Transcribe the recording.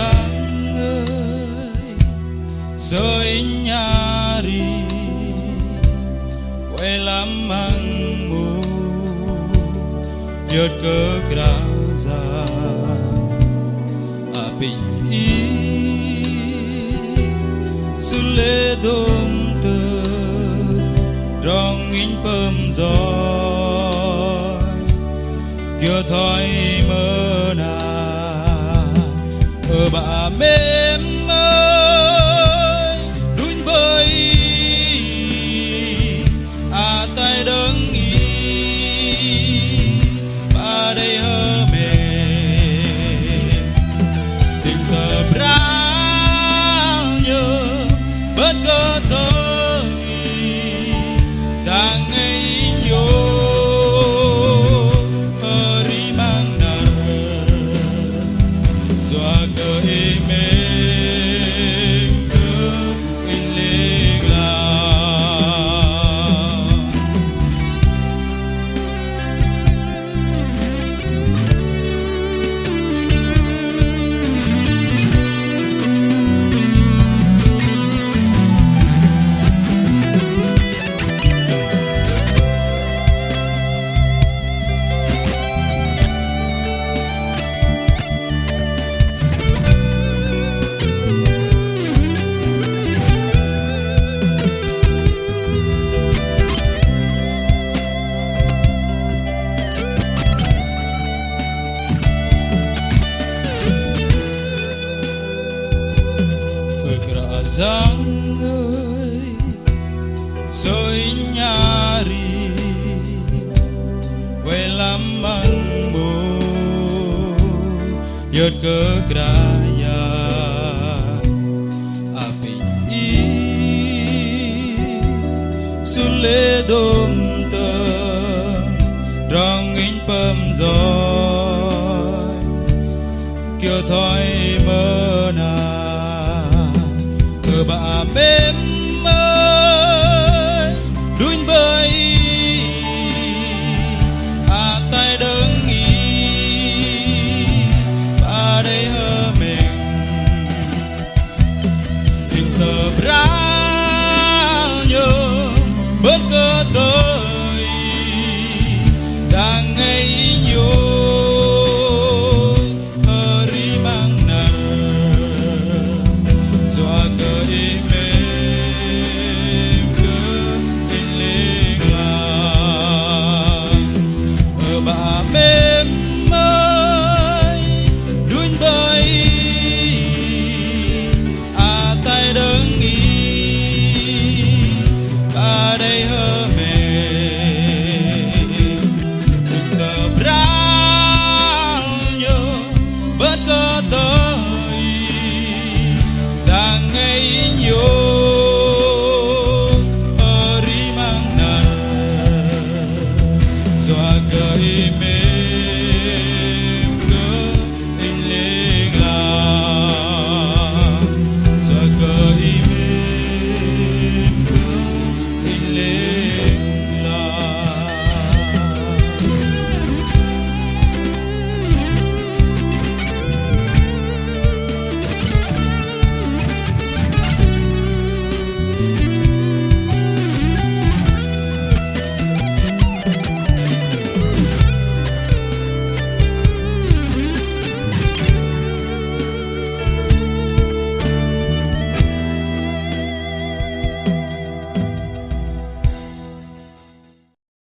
giang ơi soi nyari quay lắm mang mù giật cơ graza apin i sule dom tơ rong in pơm gió kia thoi mơ na ở bà mềm ơi đuôi bơi à tay đơn y bà đây hơ mềm tình cờ Bral nhớ bất cơ tôi đang ngây nhô giang ơi soi nyari quay lắm mang mù giật cơ graya apin i sule dom tơ rong in pơm gió kia thoi mơ na bà mềm